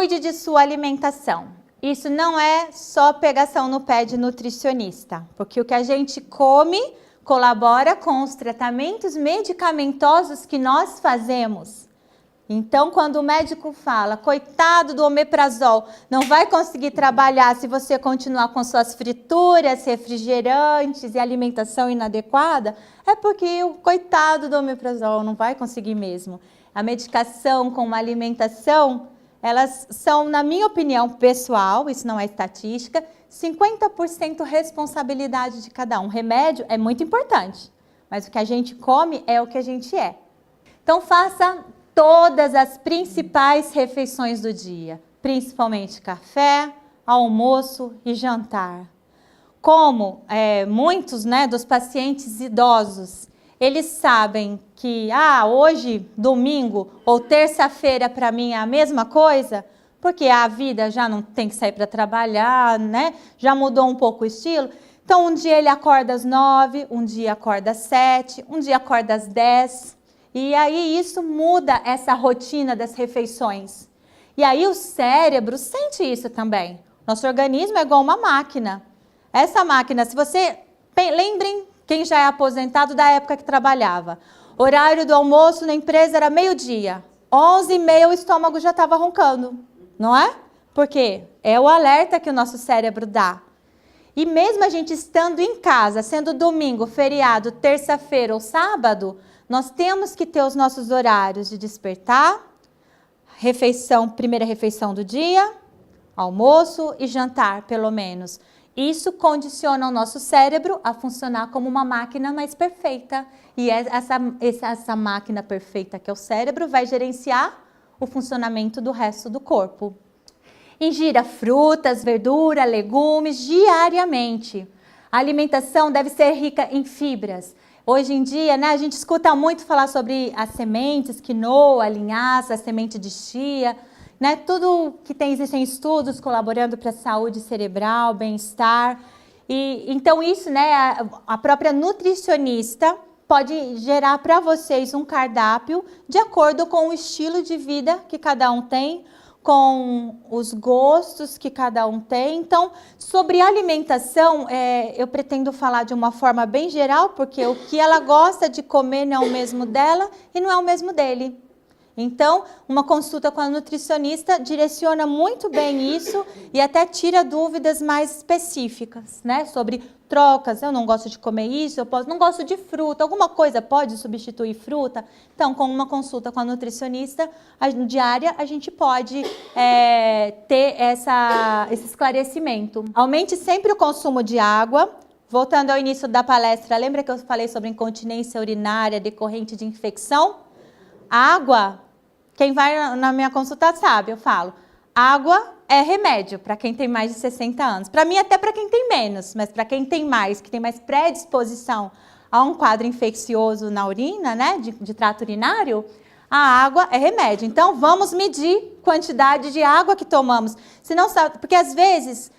Cuide de sua alimentação. Isso não é só pegação no pé de nutricionista, porque o que a gente come colabora com os tratamentos medicamentosos que nós fazemos. Então, quando o médico fala, coitado do omeprazol, não vai conseguir trabalhar se você continuar com suas frituras, refrigerantes e alimentação inadequada, é porque o coitado do omeprazol não vai conseguir mesmo. A medicação com uma alimentação, elas são, na minha opinião pessoal, isso não é estatística, 50% responsabilidade de cada um. Remédio é muito importante, mas o que a gente come é o que a gente é. Então, faça todas as principais refeições do dia, principalmente café, almoço e jantar. Como muitos dos pacientes idosos, eles sabem que hoje, domingo ou terça-feira para mim é a mesma coisa, porque a vida já não tem que sair para trabalhar, né? Já mudou um pouco o estilo. Então, um dia ele acorda às 9, um dia acorda às 7, um dia acorda às 10. E aí isso muda essa rotina das refeições. E aí o cérebro sente isso também. Nosso organismo é igual uma máquina. Essa máquina, se você... Lembrem quem já é aposentado da época que trabalhava. Horário do almoço na empresa era meio-dia. 11h30 o estômago já estava roncando, não é? Por quê? É o alerta que o nosso cérebro dá. E mesmo a gente estando em casa, sendo domingo, feriado, terça-feira ou sábado, nós temos que ter os nossos horários de despertar, refeição, primeira refeição do dia, almoço e jantar, pelo menos. Isso condiciona o nosso cérebro a funcionar como uma máquina mais perfeita. E essa máquina perfeita que é o cérebro vai gerenciar o funcionamento do resto do corpo. Ingira frutas, verdura, legumes diariamente. A alimentação deve ser rica em fibras. Hoje em dia, a gente escuta muito falar sobre as sementes, quinoa, linhaça, semente de chia, tudo que existem estudos colaborando para a saúde cerebral, bem-estar. E então isso, a própria nutricionista pode gerar para vocês um cardápio de acordo com o estilo de vida que cada um tem, com os gostos que cada um tem. Então, sobre alimentação, eu pretendo falar de uma forma bem geral, porque o que ela gosta de comer não é o mesmo dela e não é o mesmo dele. Então, uma consulta com a nutricionista direciona muito bem isso e até tira dúvidas mais específicas, sobre trocas. Eu não gosto de comer isso, não gosto de fruta, alguma coisa pode substituir fruta? Então, com uma consulta com a nutricionista diária, a gente pode ter esse esclarecimento. Aumente sempre o consumo de água. Voltando ao início da palestra, lembra que eu falei sobre incontinência urinária decorrente de infecção? Água, quem vai na minha consulta sabe, eu falo, água é remédio para quem tem mais de 60 anos. Para mim, até para quem tem menos, mas para quem tem mais, que tem mais predisposição a um quadro infeccioso na urina, de trato urinário, a água é remédio. Então, vamos medir a quantidade de água que tomamos. Senão, porque às vezes,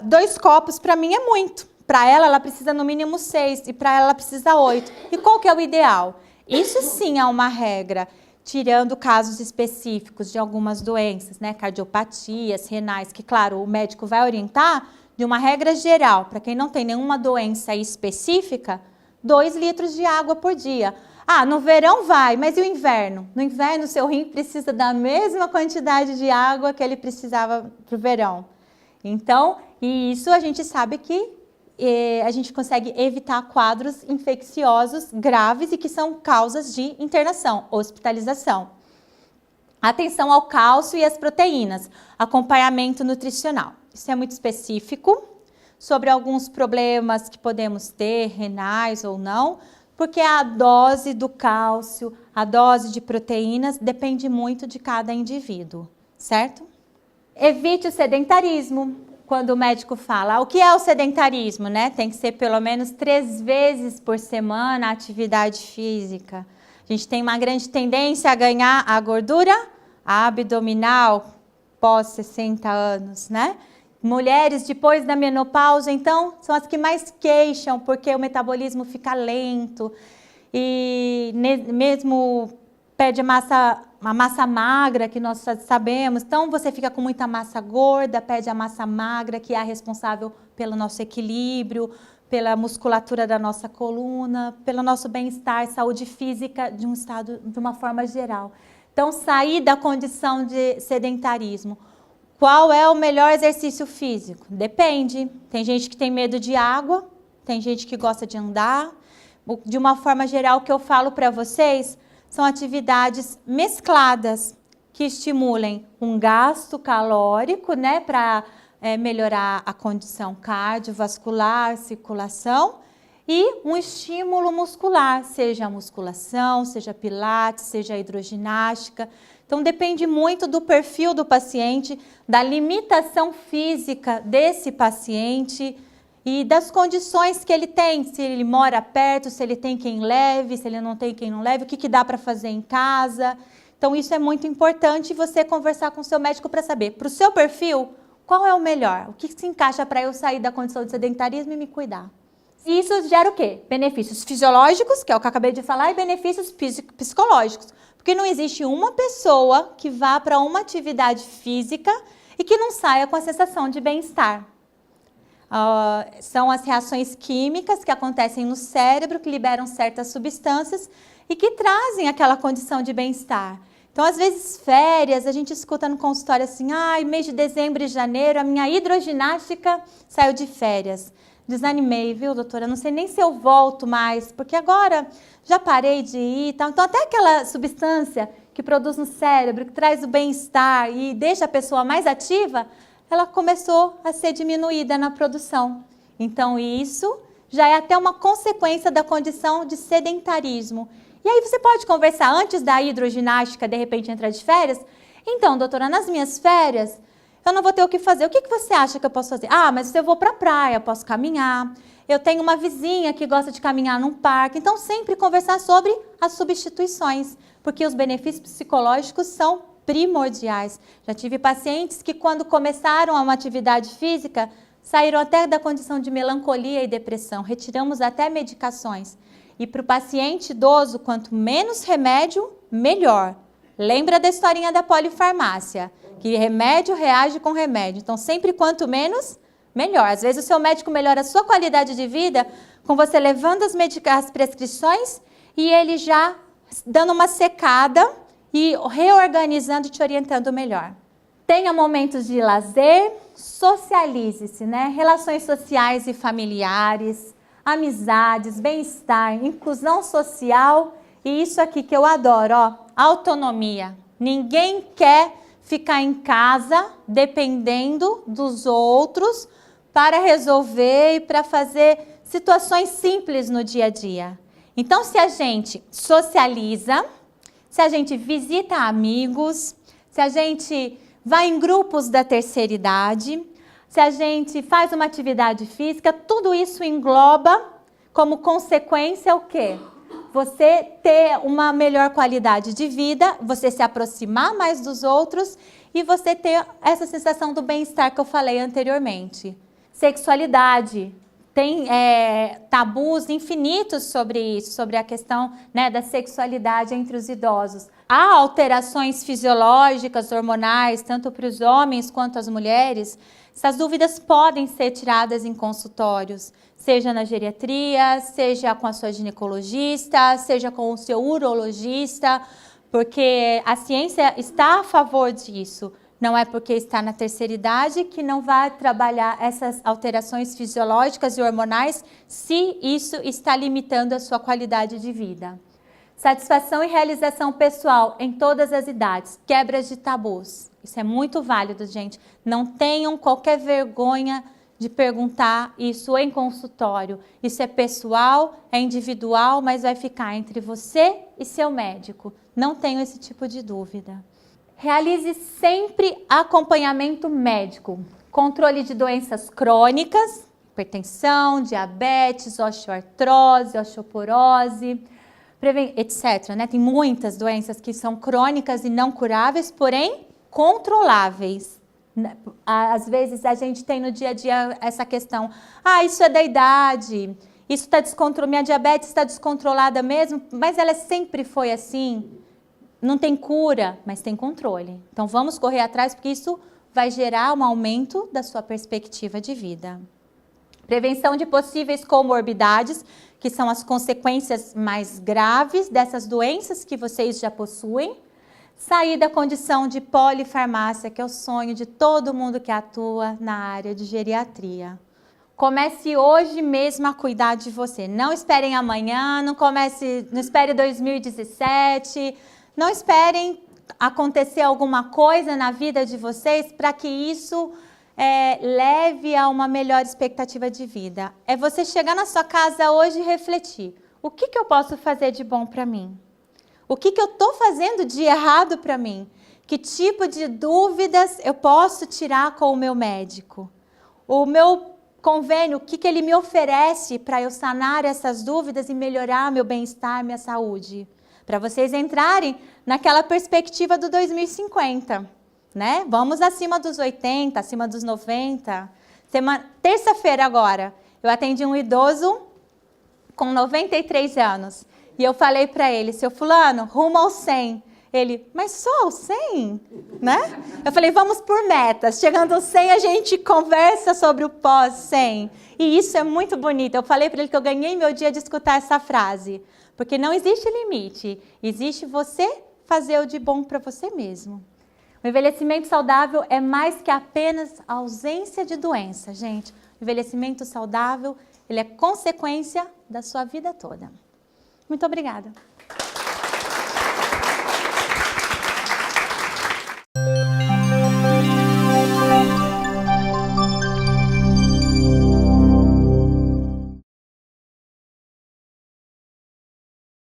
2 copos para mim é muito. Para ela precisa no mínimo 6 e para ela precisa 8. E qual que é o ideal? Isso sim é uma regra, tirando casos específicos de algumas doenças, cardiopatias, renais, que claro, o médico vai orientar de uma regra geral, para quem não tem nenhuma doença específica, 2 litros de água por dia. No verão vai, mas e o inverno? No inverno, seu rim precisa da mesma quantidade de água que ele precisava para o verão. Então, e isso a gente sabe que a gente consegue evitar quadros infecciosos graves e que são causas de internação, hospitalização. Atenção ao cálcio e às proteínas, acompanhamento nutricional. Isso é muito específico sobre alguns problemas que podemos ter, renais ou não, porque a dose do cálcio, a dose de proteínas depende muito de cada indivíduo, certo? Evite o sedentarismo. Quando o médico fala, o que é o sedentarismo, Tem que ser pelo menos 3 vezes por semana a atividade física. A gente tem uma grande tendência a ganhar a gordura abdominal pós 60 anos, Mulheres depois da menopausa, então, são as que mais queixam, porque o metabolismo fica lento e mesmo perde massa a massa magra, que nós sabemos. Então, você fica com muita massa gorda, perde a massa magra, que é a responsável pelo nosso equilíbrio, pela musculatura da nossa coluna, pelo nosso bem-estar, saúde física de um estado, de uma forma geral. Então, sair da condição de sedentarismo. Qual é o melhor exercício físico? Depende. Tem gente que tem medo de água, tem gente que gosta de andar. De uma forma geral, o que eu falo para vocês são atividades mescladas que estimulem um gasto calórico, né, para melhorar a condição cardiovascular, circulação, e um estímulo muscular, seja a musculação, seja pilates, seja a hidroginástica. Então, depende muito do perfil do paciente, da limitação física desse paciente e das condições que ele tem, se ele mora perto, se ele tem quem leve, se ele não tem quem não leve, o que dá para fazer em casa. Então, isso é muito importante você conversar com o seu médico para saber, para o seu perfil, qual é o melhor? O que se encaixa para eu sair da condição de sedentarismo e me cuidar? E isso gera o quê? Benefícios fisiológicos, que é o que eu acabei de falar, e benefícios psicológicos. Porque não existe uma pessoa que vá para uma atividade física e que não saia com a sensação de bem-estar. São as reações químicas que acontecem no cérebro, que liberam certas substâncias e que trazem aquela condição de bem-estar. Então, às vezes, férias, a gente escuta no consultório assim, mês de dezembro e janeiro, a minha hidroginástica saiu de férias. Desanimei, viu, doutora? Não sei nem se eu volto mais, porque agora já parei de ir. Então, até aquela substância que produz no cérebro, que traz o bem-estar e deixa a pessoa mais ativa, ela começou a ser diminuída na produção. Então, isso já é até uma consequência da condição de sedentarismo. E aí você pode conversar antes da hidroginástica, de repente entrar de férias. Então, doutora, nas minhas férias, eu não vou ter o que fazer. O que você acha que eu posso fazer? Mas eu vou para a praia, eu posso caminhar. Eu tenho uma vizinha que gosta de caminhar num parque. Então, sempre conversar sobre as substituições, porque os benefícios psicológicos são primordiais. Já tive pacientes que, quando começaram uma atividade física, saíram até da condição de melancolia e depressão. Retiramos até medicações. E para o paciente idoso, quanto menos remédio, melhor. Lembra da historinha da polifarmácia, que remédio reage com remédio. Então, sempre quanto menos, melhor. Às vezes o seu médico melhora a sua qualidade de vida com você levando as prescrições e ele já dando uma secada e reorganizando e te orientando melhor. Tenha momentos de lazer, socialize-se, né? Relações sociais e familiares, amizades, bem-estar, inclusão social e isso aqui que eu adoro, autonomia. Ninguém quer ficar em casa dependendo dos outros para resolver e para fazer situações simples no dia a dia. Então, se a gente socializa, se a gente visita amigos, se a gente vai em grupos da terceira idade, se a gente faz uma atividade física, tudo isso engloba como consequência o quê? Você ter uma melhor qualidade de vida, você se aproximar mais dos outros e você ter essa sensação do bem-estar que eu falei anteriormente. Sexualidade. Tem tabus infinitos sobre isso, sobre a questão, né, da sexualidade entre os idosos. Há alterações fisiológicas, hormonais, tanto para os homens quanto as mulheres. Essas dúvidas podem ser tiradas em consultórios, seja na geriatria, seja com a sua ginecologista, seja com o seu urologista, porque a ciência está a favor disso. Não é porque está na terceira idade que não vai trabalhar essas alterações fisiológicas e hormonais se isso está limitando a sua qualidade de vida. Satisfação e realização pessoal em todas as idades, quebras de tabus. Isso é muito válido, gente. Não tenham qualquer vergonha de perguntar isso em consultório. Isso é pessoal, é individual, mas vai ficar entre você e seu médico. Não tenham esse tipo de dúvida. Realize sempre acompanhamento médico, controle de doenças crônicas, hipertensão, diabetes, osteoartrose, osteoporose, etc. Né? Tem muitas doenças que são crônicas e não curáveis, porém controláveis. Às vezes a gente tem no dia a dia essa questão, isso é da idade, minha diabetes está descontrolada mesmo, mas ela sempre foi assim. não tem cura, mas tem controle. Então vamos correr atrás, porque isso vai gerar um aumento da sua perspectiva de vida. Prevenção de possíveis comorbidades, que são as consequências mais graves dessas doenças que vocês já possuem. Sair da condição de polifarmácia, que é o sonho de todo mundo que atua na área de geriatria. Comece hoje mesmo a cuidar de você. Não esperem amanhã, não espere 2017, não esperem acontecer alguma coisa na vida de vocês para que isso leve a uma melhor expectativa de vida. É você chegar na sua casa hoje e refletir. O que eu posso fazer de bom para mim? O que eu estou fazendo de errado para mim? Que tipo de dúvidas eu posso tirar com o meu médico? O meu convênio, o que ele me oferece para eu sanar essas dúvidas e melhorar meu bem-estar, minha saúde? Para vocês entrarem naquela perspectiva do 2050, né? Vamos acima dos 80, acima dos 90. Terça-feira agora, eu atendi um idoso com 93 anos. E eu falei para ele, seu fulano, rumo ao 100. Ele, mas só o 100? Né? Eu falei, vamos por metas. Chegando ao 100, a gente conversa sobre o pós-100. E isso é muito bonito. Eu falei para ele que eu ganhei meu dia de escutar essa frase. Porque não existe limite. Existe você fazer o de bom para você mesmo. O envelhecimento saudável é mais que apenas a ausência de doença, gente. O envelhecimento saudável, ele é consequência da sua vida toda. Muito obrigada.